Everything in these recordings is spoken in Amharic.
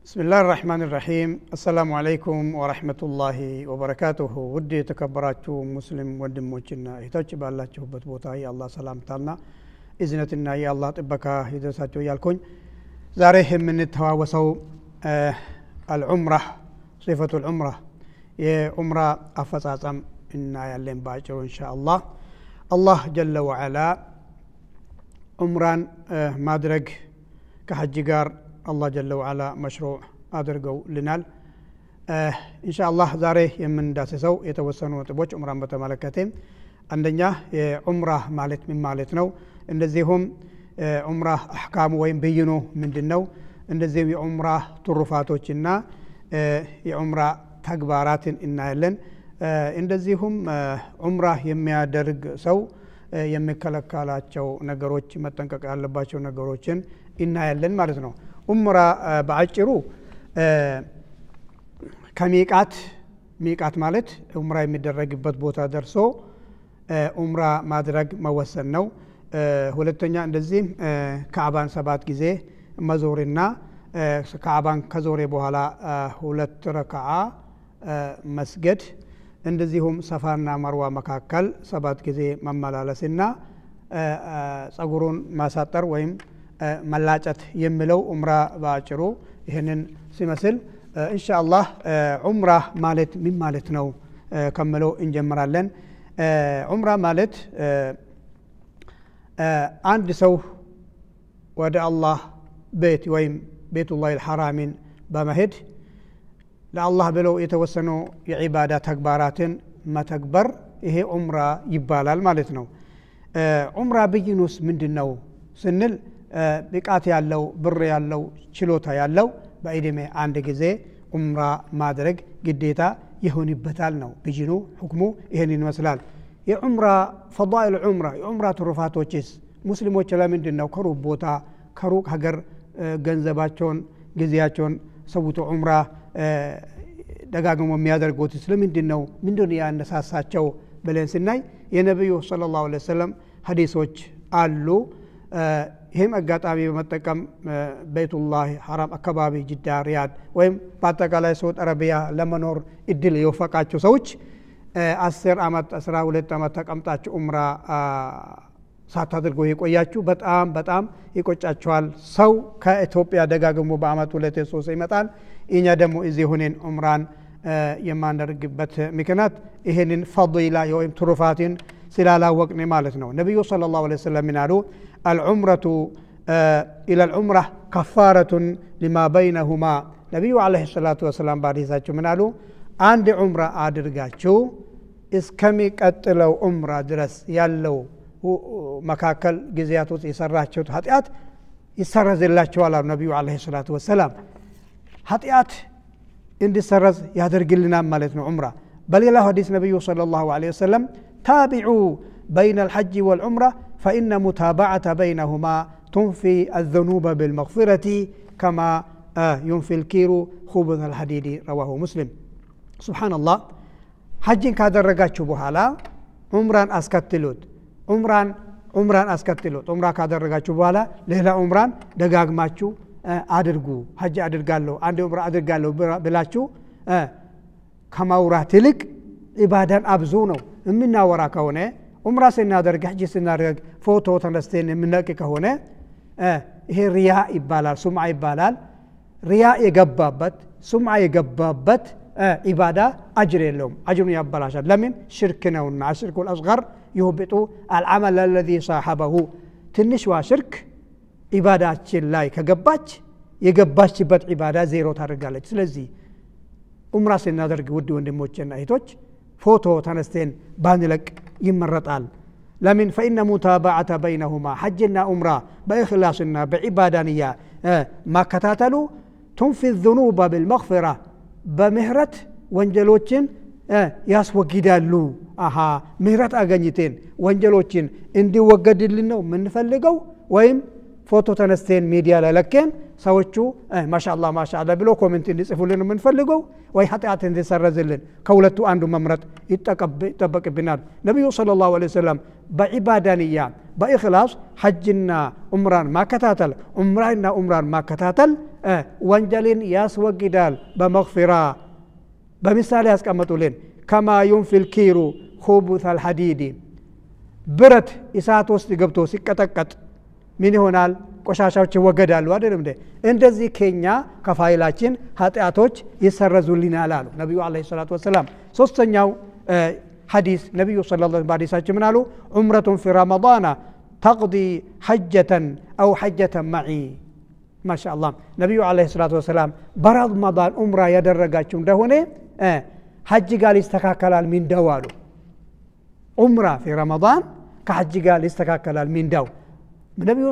بسم الله الرحمن الرحيم السلام عليكم ورحمة الله وبركاته ودي تكبراتو مسلم وندموچنا ايتاچ بالاچوبت بوتا يا الله سلامتانا اذنتنا يا الله طبكا يدرساچو يالكون زاري من التواوسو العمره صفة العمره يا عمره افصاصم ان يالين باچو ان شاء الله الله جل وعلا عمران مادرج كحج غار الله جل وعلا مشروع أدرجوا لنا إن شاء الله زاره يمن داسسو يتوسنوا تبوش عمران بتملكتهم عندنا عمره مالت من مالتنا إندزيهم عمره أحكام وين بينو من دنو إندزيهم عمره طرفاتوچنا عمره تكبارات إن يلن إندزيهم عمره يميادرج سو يمكلكالاچو ነገሮች መጠንቀቅ ያለባቸው ነገሮችን እናያለን ማለት ነው ዑምራ በአጭሩ ከሚቃት ማለት ዑምራ የሚደረግበት ቦታ ደርሶ ዑምራ ማድረግ መወሰን ነው ሁለተኛ እንደዚህ ካዕባን 7 ጊዜ መዞርና ካዕባን ከዞሬ በኋላ 2 ረካዓ መስገድ እንደዚሁም ሰፋና መርዋ መካከል 7 ጊዜ መመላለስና ጸጉሩን ማሳጠር ወይም መላጨት የሚለው ዑምራ ባጭሩ ይሄንን ሲመስል ኢንሻአላህ ዑምራ ማለት ምን ማለት ነው ከመለው እንጀምራለን ዑምራ ማለት አንድ ሰው ወደ አላህ ቤት ወይም ቤቱላህ الحرامን በመሄድ ለአላህ ብለው የተወሰኑ የዒባዳ ተግባራትን መተግበር ይሄ ዑምራ ይባላል ማለት ነው ዑምራ ብይኑስ ምንድነው ስንል ብቃት ያለው ብር ያለው ችሎታ ያለው በእድሜ አንድ ጊዜ ዑምራ ማድረግ ግዴታ ይሆንበታል ነው ብይኑ ሁክሙ ይሄን ይመስላል የዑምራ ፈዳኢል ዑምራ የዑምራ ትሩፋቶችስ ሙስሊሞች ለምንድነው ከሩቅ ቦታ ከሩቅ ሀገር ገንዘባቸውን ጊዜያቸውን ሰውቶ ዑምራ ደጋግሞ የሚያደርጉት ስለምንድነው ምንድነው ያነሳሳቸው ብለን ስናይ የነብዩ ሰለላሁ ዐለይሂ ወሰለም ሐዲሶች አሉ ይሄም አጋጣሚ በመጠቀም ቤቱላህ ሐራም አካባቢ ጅዳ ሪያድ ወይም በአጠቃላይ ሳውዲ አረቢያ ለመኖር እድል የወፈቃቸው ሰዎች 10 አመት 12 አመት ተቀምጣችሁ ዑምራ ሳታደርጉ የቆያችሁ በጣም ይቆጫችኋል ሰው ከኢትዮጵያ ደጋግሞ በአመት 2-3 ይመጣል እኛ ደግሞ እዚህ ሆነን ዑምራን የማናደርግበት ምክንያት ይሄንን ፈضيላ ወይም ትሩፋትን ስላላወቅን ማለት ነው ነብዩ ሰለላሁ ዐለይሂ ወሰለም ይናሉ العمرة إلى العمرة كفارة لما بينهما نبي عليه الصلاة والسلام بعد ذلك منالو عند عمرة أدرجاتشو إسكمي قتلوا عمرة درس يالو مكاكل جزياتو يسرعشوا هاتيات يسرز الله على النبي عليه الصلاة والسلام هاتيات عند سرز يهدرج لنا مالتنا عمرة بل الله حديث النبي صلى الله عليه وسلم تابعوا بين الحج والعمرة فإن متابعة بينهما تنفي الذنوب بالمغفرة كما ينفي الكير خبز الحديد رواه مسلم سبحان الله حج كادرجاتشو بحالا عمران اسكتلوت عمران اسكتلوت عمرا كادرجاتشو بحالا ليلا عمران دغاغماچو አድርጉ ሐጅ አድርጋለሁ አንድ ዑምራ አድርጋለሁ ብላችሁ ከማውራት ይልቅ ኢባዳን አብዙ ነው ምናወራ ከሆነ ዑምራ ስናደርግ ሐጅ ስናደርግ ፎቶ ተነስተን ምንለቅ ከሆነ ይሄ ሪያ ይባላል ሱምዓ ይባላል ሪያ የገባበት ሱምዓ የገባበት ኢባዳ አጅር የለውም አጅሩን ያበላሻል ለምን ሽርክ ነውና ሽርኩ الأصغر يهبط العمل الذي صاحبه ትንሽዋ ሽርክ ኢባዳችን ላይ ከገባች የገባችበት ኢባዳ ዜሮ ታደርጋለች ስለዚህ ዑምራ ስናደርግ ውድ ወንድሞችና እህቶች ፎቶ ተነስተን ባንለቅ ይመረጣል ለምን فإن متابعة بينهما حجنا عمره بإخلاصنا بعبادانية ما كتاتلو تنفي الذنوب بالمغفرة بمهرة ወንጀሎችን ያስወግዳሉ ምህረት አገኝተን ወንጀሎችን እንዲወገድልን ነው ምንፈልገው ወይም ፎቶ ተነስተን ሚዲያ ላይ ለከን ሰዎቹ ማሻአላህ ማሻአላህ ብሎ ኮሜንት እንዲጽፉልን የምንፈልገው ወይ ኃጢአት እንዲሰረዝልን ከሁለቱ አንዱ መምረጥ ይጠበቅብናል ነብዩ ሰለላሁ ዐለይሂ ወሰለም በኢባዳንያ በኢኽላስ ሐጅና ዑምራን ማከታተል ዑምራና ዑምራን ማከታተል ወንጀልን ያስወግዳል በመግፊራ በምሳሌ ያስቀምጡልን ከማ ينفي الكير خبث الحديد ብረት እሳት ውስጥ ገብቶ ሲቀጠቀጥ ምን ይሆናል ቆሻሻዎች ይወገዳሉ አይደለም እንዴ እንደዚህ ከኛ ከፋይላችን ኃጢአቶች ይሰረዙልናል አሉ ነብዩ አለይሂ ሰላቱ ወሰለም ሶስተኛው ሐዲስ ነብዩ ሰለላሁ ዐለይሂ ወሰለም ምን አሉ ዑምረቱን في رمضان تقضي حجة أو حجة معي ما شاء الله ነብዩ አለይሂ ሰላቱ ወሰለም በረመዳን ዑምራ ያደረጋችሁ እንደሆነ ሐጅ ጋር ይስተካከላል ሚንዳው አሉ ዑምራ في رمضان ከሐጅ ጋር ይስተካከላል ሚንዳው ነብዩ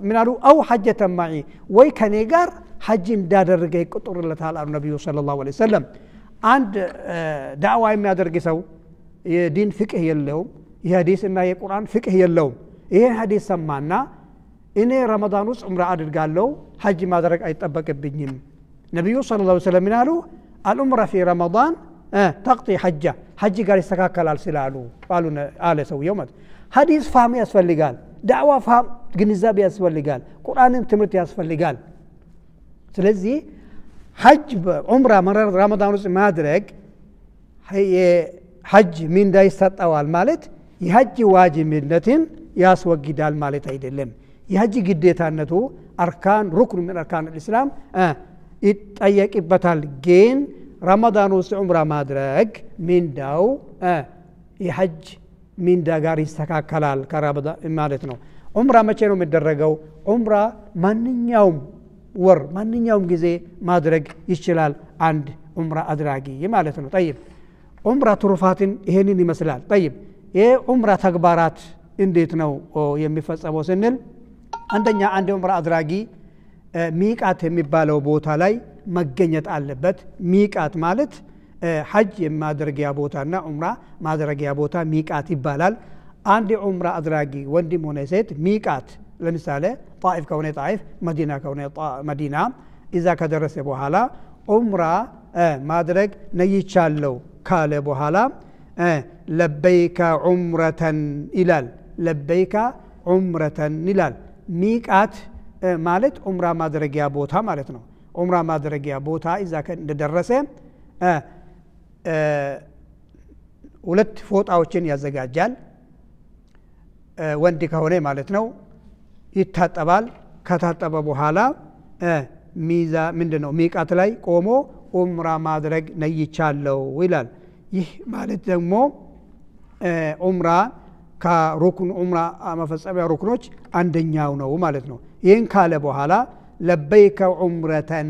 ምን አሉ አው ሐጀተ ማዒ ወይ ከኔ ጋር ሐጅ እንዳደረገ ይቆጥርለታል አሉ ነብዩ ሰለላሁ ዐለይሂ ወሰለም አንድ ዳዕዋ የሚያደርግ ሰው የዲን ፍቅህ የለውም የሐዲስና የቁርአን ፍቅህ የለውም ይሄን ሐዲስ ሰማና እኔ ረመዳን ውስጥ ዑምራ አድርጋለሁ ሐጅ ማድረግ አይጠበቅብኝም ነብዩ ሰለላሁ ዐለይሂ ወሰለም ምን አሉ العمره في رمضان تقضي حج ጋር ይስተካከላል ስላሉ ባሉ አለ ሰውየው ማለት ሐዲስ ፋም ያስፈልጋል ዳዕዋ ፋም ግንዛቤ ያስፈልጋል ቁርአንን ትምህርት ያስፈልጋል ስለዚህ ሐጅ በዑምራ ረመዳን ውስጥ ማድረግ ሐጅ ምን እንዳይሰጣዋል ማለት የሐጅ ዋጅብነትን ያስወግዳል ማለት አይደለም የሐጅ ግዴታነቱ አርካን ሩክን من اركان الاسلام ይጠየቅበታል ግን ረመዳን ውስጥ ዑምራ ማድረግ ሚንዳው የሐጅ ሚንዳ ጋር ይስተካከላል ከረመዳን ማለት ነው ዑምራ መቼ ነው የሚደረገው ዑምራ ማንኛውም ወር ማንኛውም ጊዜ ማድረግ ይችላል አንድ ዑምራ አድራጊ ማለት ነው طيب ዑምራ ትሩፋትን ይሄንን ይመስላል طيب የዑምራ ተግባራት እንዴት ነው የሚፈጸመው ስንል አንደኛ አንድ ዑምራ አድራጊ ሚቃት የሚባለው ቦታ ላይ መገኘት አለበት ሚቃት ማለት ሐጅ የማድረጊያ ቦታና ዑምራ ማድረጊያ ቦታ ሚቃት ይባላል አንድ ዑምራ አድራጊ ወንድም ሆነ ሴት ሚቃት ለምሳሌ ጣይፍ ከሆነ ጣይፍ መዲና ከሆነ መዲና እዛ ከደረሰ በኋላ ዑምራ ማድረግ ነይቻለው ካለ በኋላ ለበይከ ዑምረተን ይላል ለበይከ ዑምረተን ይላል ሚቃት ማለት ዑምራ ማድረጊያ ቦታ ማለት ነው ዑምራ ማድረጊያ ቦታ እዛ እንደደረሰ ሁለት ፎጣዎችን ያዘጋጃል ወንድ ከሆነ ማለት ነው ይታጠባል ከታጠበ በኋላ ሚዛ ምንድነው ሚቃት ላይ ቆሞ ዑምራ ማድረግ ነይቻለው ይላል ይህ ማለት ደግሞ ዑምራ ከሩክን ዑምራ መፈጸሚያ ሩክኖች አንደኛው ነው ማለት ነው ይህን ካለ በኋላ ለበይከ ዑምረተን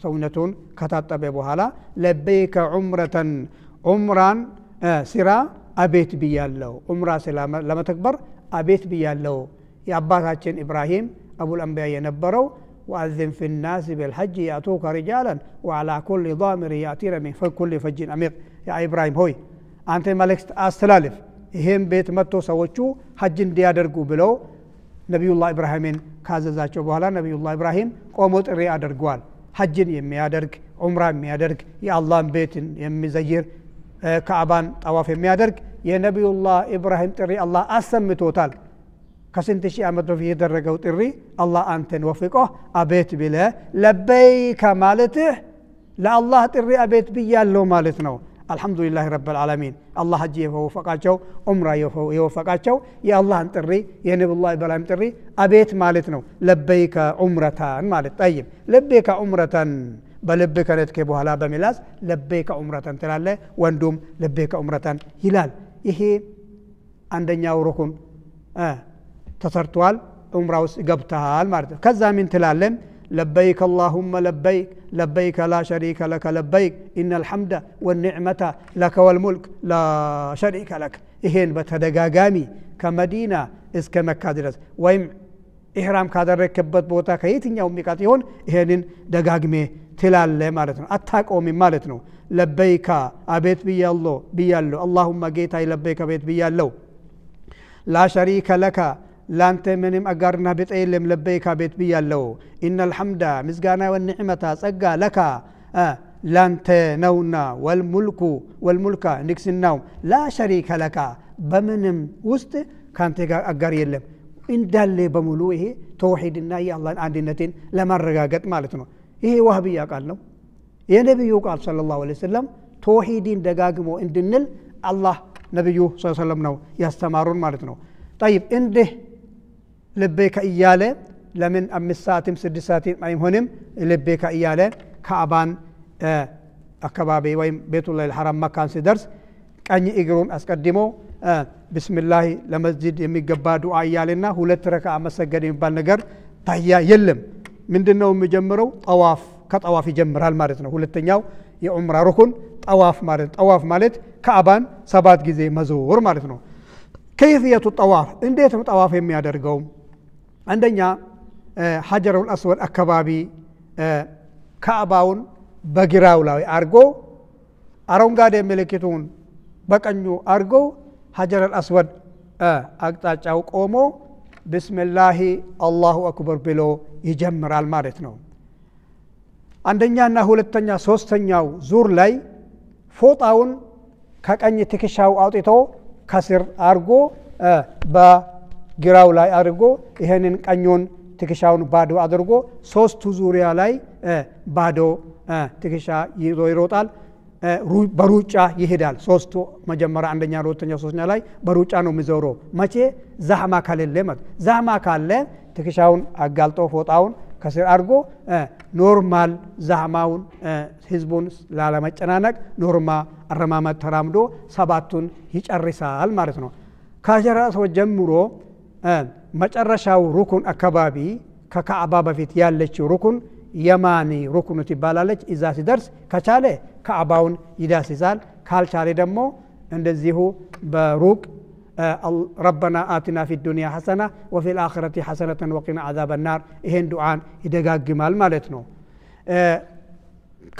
ሰውነቱን ከታጠበ በኋላ ለበይከ ዑምረተን ዑምራን ሲራ አቤት ብያለው ዑምራ ለመተግበር አቤት ብያለው የአባታችን ኢብራሂም አቡል አንቢያ የነበረው وأذن في الناس بالحج يأتوك رجالا وعلى كل ضامر يأتين من كل فج عميق يا إبراهيم هوي أنت ملك أستلالف ይሄን ቤት መጥቶ ሰዎቹ ሐጅ እንዲያደርጉ ብለው ነብዩላህ ኢብራሂምን ካዘዛቸው በኋላ ነብዩላህ ኢብራሂም ቆሞ ጥሪ አድርጓል ሐጅን የሚያደርግ ዑምራ የሚያደርግ የአላህን ቤትን የሚዘይር ካዕባን ጠዋፍ የሚያደርግ የነብዩላህ ኢብራሂም ጥሪ አላህ አሰምቶታል ከስንት ሺህ ዓመት በፊት የተደረገው ጥሪ አላህ አንተን ወፍቆ አቤት ብለ ለበይከ ማለት ለአላህ ጥሪ አቤት ብያለው ማለት ነው አልহামዱሊላህ ረብል ዓለሚን አላህ ሐጅ የወፈቃቸው ዑምራ የወፈቃቸው የአላህን ጥሪ የነብዩላህ ኢብራሂም ጥሪ አቤት ማለት ነው ለበይከ ዑምረታን ማለት طيب ለበይከ ዑምረታን በልብከ ነጥከ በኋላ በሚላስ ለበይከ ዑምረታን ተላለ ወንዱም ለበይከ ዑምረታን ይላል ይሄ አንደኛው ሩክን ተሰርቷል ዑምራው ገብተሃል ማለት ነው ከዛ ምን ትላለን لبيك اللهم لبيك لبيك لا شريك لك لبيك إن الحمد والنعمة لك والملك لا شريك لك إهين بتدقاقامي كمدينة إسك مكة درس ويم إحرام كادر ركبت بوتا كيتين يوم مكاتيون إهين دقاقمي تلال مالتنا أتاك أومي مالتنا لبيك أبيت بيالله اللهم جيتاي لبيك أبيت بيالله لا شريك لك ላንተ ምንም አጋርና በጠየለም ለበይካ ቤት ብያለው ኢነል ሐምዳ ምስጋና ወንዕመታ ጸጋ ለካ ላንተ ነውና ወልሙልካ ንግስናው ላ ሸሪከ ለካ በምንም ውስጥ ካንተ ጋር አጋር የለም እንዳለ በሙሉ ይሄ ተውሂድና የአላህን አንድነትን ለማረጋገጥ ማለት ነው ይሄ ዋህብያ ቃል ነው የነብዩ ቃል ሰለላሁ ዐለይሂ ወሰለም ተውሂድን ደጋግሞ እንድንል አላህ ነብዩ ሰለላሁ ዐለይሂ ወሰለም ነው ያስተማሩን ማለት ነው طيب እንደ ለበይከ እያለ ለምን 5 ሰዓትም 6 ሰዓትም አይሆንም ለበይከ እያለ ካዕባን አካባቢ ወይም ቤቱላህ ሐራም መካን ሲደርስ ቀኝ እግሩን አስቀድሞ ቢስሚላህ ለመስጂድ የሚገባ ዱዓ እያለና 2 ረካዓ መሰገድ የሚባል ነገር ታያ የለም ምንድነው የሚጀምረው ጠዋፍ ከጠዋፍ ይጀምራል ማለት ነው ሁለተኛው የዑምራ ሩኩን ጠዋፍ ማለት ካዕባን 7 ጊዜ መዞር ማለት ነው كيفية الطواف እንዴት ነው ጠዋፍ የሚያደርገው አንደኛ ሐጀሩል አስወድ አካባቢ ካዕባውን በግራው ላይ አርጎ አረንጓዴ ምልክቱን በቀኙ አርጎ ሐጀሩል አስወድ አቅጣጫው ቆሞ ቢስሚላህ አላሁ አክበር ብሎ ይጀምራል ማለት ነው አንደኛና ሁለተኛ ሶስተኛው ዙር ላይ ፎጣውን ከቀኝ ትከሻው አውጥቶ ከስር አርጎ በግራው ላይ አርጎ ይሄንን ቀኙን ትከሻውን ባዶ አድርጎ ሶስቱ ዙሪያ ላይ ባዶ ትከሻ ይሮጣል በሩጫ ይሄዳል ሶስቱ መጀመሪያ አንደኛ ሁለተኛ ሶስተኛ ላይ በሩጫ ነው የሚዞረው መቼ ዛህማ ካለ ማለት ዛህማ ካለ ትከሻውን አጋልጦ ፎጣውን ከስር አርጎ ኖርማል ዛህማውን ህዝቡን ላለመጨናነቅ ኖርማል አረማመድ ተራምዶ 7ቱን ይጨርሳል ማለት ነው ካጀራስ ወጀምሮ መጨረሻው ሩኩን አካባቢ ከካዕባ በፊት ያለችው ሩኩን የማኒ ሩኩን ትባላለች እዛ ሲደርስ ከቻለ ካዕባውን ይዳስሳል ካልቻለ ደግሞ እንደዚሁ በሩቅ ربنا آتنا في الدنيا حسنة وفي الآخرة حسنة وقنا عذاب النار ይሄን ዱዓን ይደጋግማል ማለት ነው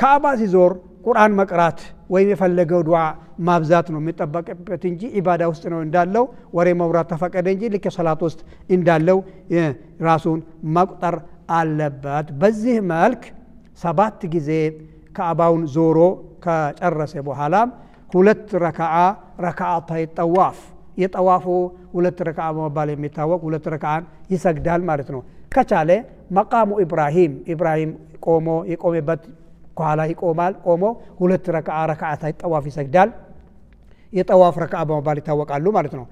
ካዕባ ሲዞር ቁርአን መቅራት ወይም የፈለገው ዱዓ ማብዛት ነው የሚጠበቅበት እንጂ ኢባዳ ውስጥ ነው እንዳለው ወሬ መውራት ተፈቀደ እንጂ ልክ ሶላት ውስጥ እንዳለው ራሱን መቁጠር አለበት በዚህ መልክ 7 ጊዜ ካዕባውን ዞሮ ከጨረሰ በኋላ 2 ረካዓታይ ጠዋፍ የጠዋፉ 2 ረካዓ በመባል የሚታወቅ 2 ረካዓን ይሰግዳል ማለት ነው ከቻለ መቃሙ ኢብራሂም ቆሞ የቆመበት ከኋላ ይቆማል ቆሞ 2 ረካዓታይ ጠዋፍ ይሰግዳል የጠዋፍ ረካዓ በመባል ይታወቃሉ ማለት ነው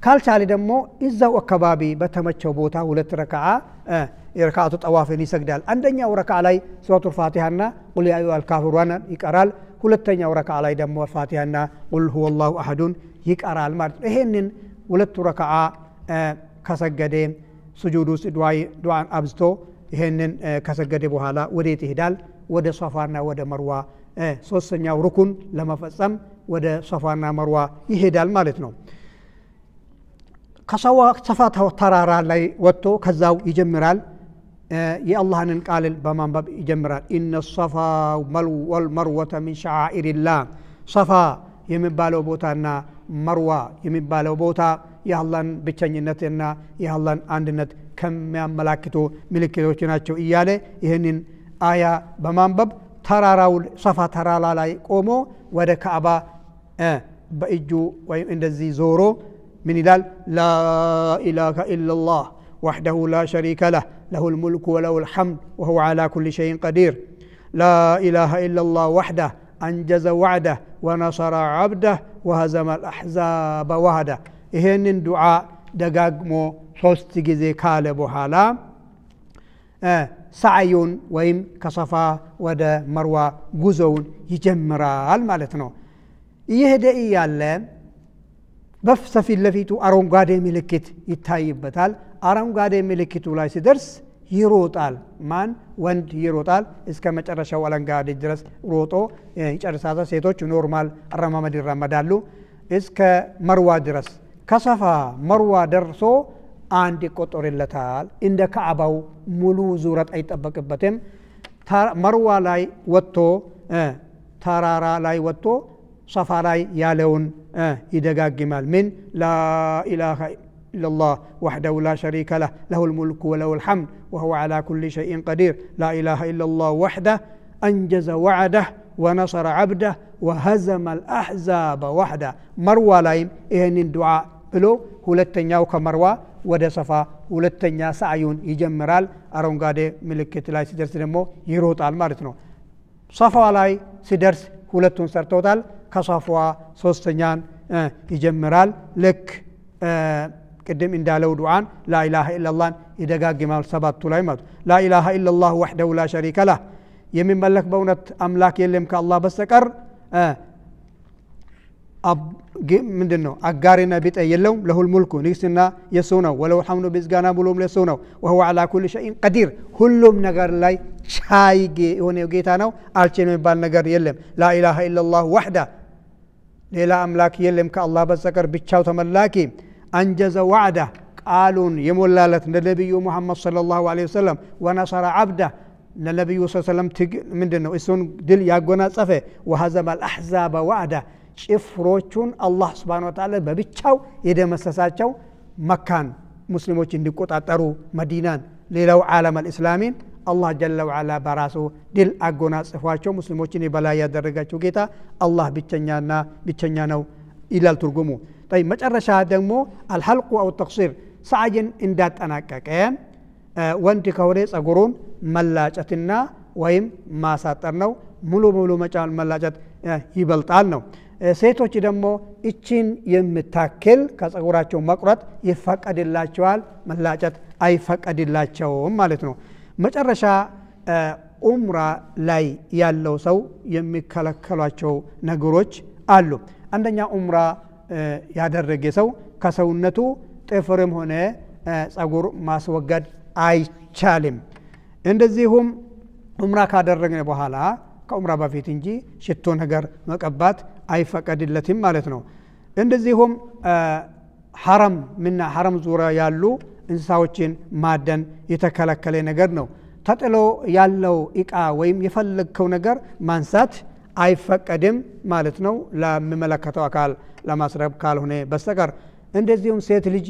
ካልቻለ ደግሞ እዛው አካባቢ በተመቸው ቦታ 2 ረካዓ የረካዓቱ ጠዋፍን ይሰግዳል አንደኛው ረካዓ ላይ ሱረቱል ፋቲሃና ቁል ያ አዩሀል ካፊሩን ይቀራል ሁለተኛው ረካዓ ላይ ደግሞ ፋቲሃና ቁል ሁወላሁ አሐዱን ይቀራል ማለት ነው ይሄንን 2 ረካዓ ከሰገደ ስጁድ ውስጥ ዱዓን አብዝቶ ይሄንን ከሰገደ በኋላ ወዴት ይሄዳል ወደ ሶፋና ወደ መርዋ ሶስተኛው ሩኩን ለመፈጸም ወደ ሶፋና መርዋ ይሄዳል ማለት ነው ከሶፋ ተራራ ላይ ወጥቶ ከዛው ይጀምራል የአላህን ቃል በማንበብ ይጀምራል ኢነ ሶፋ ወልመርወተ ሚን ሸዓኢሪላህ ሶፋ የሚባለው ቦታና መርዋ የሚባለው ቦታ የአላህን ብቸኝነትና የአላህን አንድነት ከሚያመላክቱ ምልክቶች ናቸው እያለ ይሄንን አያ በማንበብ ተራራው ሶፋ ተራራ ላይ ቆሞ ወደ ካዕባ በእጁ ወይም እንደዚህ ዞሮ ምን ይላል ላ ኢላሃ ኢላላህ وحده لا شريك له له الملك وله الحمد وهو على كل شيء قدير لا إله إلا الله وحده أنجز وعده ونصر عبده وهزم الأحزاب وحده ይሄንን ዱዓ ደጋግሞ 3 ጊዜ ካለ በኋላ ሰዓዩን ወይም ከሶፋ ወደ መርዋ ጉዞውን ይጀምራል ማለት ነው ይሄደ እያለ በፊት ለፊቱ አረንጓዴ ምልክት ይታይበታል አረንጓዴ ምልክቱ ላይ ሲደርስ ይሮጣል ማን ወንድ ይሮጣል እስከ መጨረሻው አረንጓዴ ድረስ ሮጦ ይጨርሳል ሴቶች ኖርማል አረማመድ ይራመዳሉ እስከ መርዋ ድረስ ከሶፋ መርዋ ደርሶ አንድ ይቆጠርለታል እንደ ካዕባው ሙሉ ዙረት አይጠበቅበትም መርዋ ላይ ወጥቶ ተራራ ላይ ወጥቶ ሶፋ ላይ ያለውን ይደጋግማል ምን ላ ኢላሃ إلا الله وحده لا شريك له له الملك وله الحمد وهو على كل شيء قدير لا إله إلا الله وحده أنجز وعده ونصر عبده وهزم الأحزاب وحده مروى لايم إهن الدعاء بلو ሁለተኛው ከመርዋ ወደ ሰፋ ሁለተኛ ሰዓዩን ይጀምራል አረንጓዴ ምልክት ላይ ሲደርስ ደግሞ ይሮጣል ማለት ነው ሰፋ ላይ ሲደርስ ሁለቱን ሰርተውታል ከሰፋዋ ሶስተኛን ይጀምራል ልክ ቅድም እንዳለው ዱዓን لا اله الا الله ይደጋግማል ሰባቱ ላይ ማለት لا اله الا الله وحده لا شريك له የሚመለክ በእውነት አምላክ የለም ከአላህ በስተቀር ምንድነው አጋሪና ቢጠ የለው ለሁል ሙልኩ ንግስና የሱ ነው ወለው الحمد በዝጋና ብሎም ለሱ ነው وهو على كل شيء قدير ሁሉም ነገር ላይ ቻይ የሆነ ጌታ ነው አልችልም የሚባል ነገር የለም لا اله الا الله وحده ሌላ አምላክ የለም ከአላህ በስተቀር ብቻው ተመላኪ አንጀዘ وعده ቃሉን የሞላለት ነብዩ መሐመድ ሰለላሁ ዐለይሂ ወሰለም ወነሰረ عبده ለነብዩ ሰለላሁ ምንድነው እሱን ድል ያጎናጸፈ وهزم الاحزاب وعده ጭፍሮቹን አላህ Subhanahu Wa Ta'ala በብቻው የደመሰሳቸው መካን ሙስሊሞች እንዲቆጣጠሩ መዲናን ሌላው ዓለም الاسلامين አላህ ጀለ ወዐላ በራሱ ድል አጎናጽፏቸው ሙስሊሞችን የበላይ ያደረጋቸው ጌታ አላህ ብቸኛ ነው ይላል ትርጉሙ طيب መጨረሻ ደግሞ الحلق او التقصير ሰዓይን እንዳጠናቀቀ ወንድ ከሆነ ጸጉሩን መላጨትና ወይም ማሳጠር ነው ሙሉ መላጨት ይበልጣል ነው ሴቶች ደግሞ እቺን የምታከል ከጸጉራቸው መቁረጥ ይፈቀድላቸዋል መላጨት አይፈቀድላቸውም ማለት ነው መጨረሻ ኡምራ ላይ ያለው ሰው የሚከለከሏቸው ነገሮች አሉ አንደኛ ኡምራ ያደረገ ሰው ከሰውነቱ ጥፍርም ሆነ ጸጉር ማስወገድ አይቻልም እንደዚሁም ኡምራ ካደረገ በኋላ ከኡምራ በፊት እንጂ ሽቶ ነገር መቀባት አይፈቀድለትም ማለት ነው እንደዚሁም ሐረም ዙሪያ ያሉ እንስሳዎችን ማደን የተከለከለ ነገር ነው ተጥሎ ያለው እቃ ወይም የፈለከው ነገር ማንሳት አይፈቀድም ማለት ነው ለሚመለከተው አካል ለማስረብ ካልሆነ በስተቀር እንደዚሁም ሴት ልጅ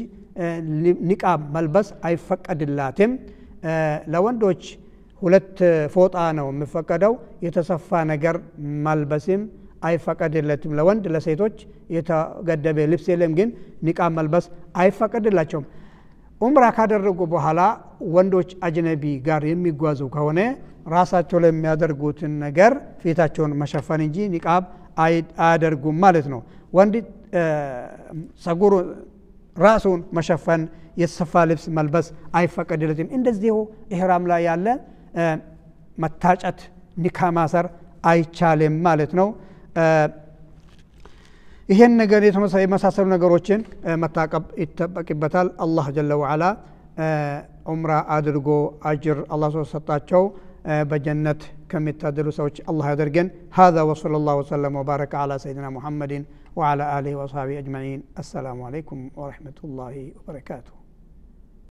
ኒቃብ መልበስ አይፈቀድላትም ለወንዶች ሁለት ፎጣ ነው የሚፈቀደው የተሰፋ ነገር መልበስም አይፈቀድለትም ለወንድ ለሴቶች የተገደበ ልብስ የለም ግን ኒቃብ መልበስ አይፈቀድላቸውም ኡምራ ካደረጉ በኋላ ወንዶች አጅነቢ ጋር የሚጓዙ ከሆነ ራሳቸው ላይ የሚያደርጉትን ነገር ፊታቸውን መሸፈን እንጂ ኒቃብ አያደርጉም ማለት ነው ወንድ ጸጉሩ ራሱን መሸፈን የሰፋ ልብስ መልበስ አይፈቀድለትም እንደዚሁ ኢህራም ላይ ያለ መታጨት ኒካ ማሰር አይቻልም ማለት ነው ይሄን ነገር የመሳሰሉ ነገሮችን መታቀብ ይተበቅበታል አላህ ጀለ ወዐላ ዑምራ አድርጎ አጅር አላህ ሰጣቸው በጀነት ከሚታደሉ ሰዎች አላህ ያደርገን هذا وصلى الله وسلم وبارك على سيدنا محمد وعلى آله وصحبه أجمعين السلام عليكم ورحمة الله وبركاته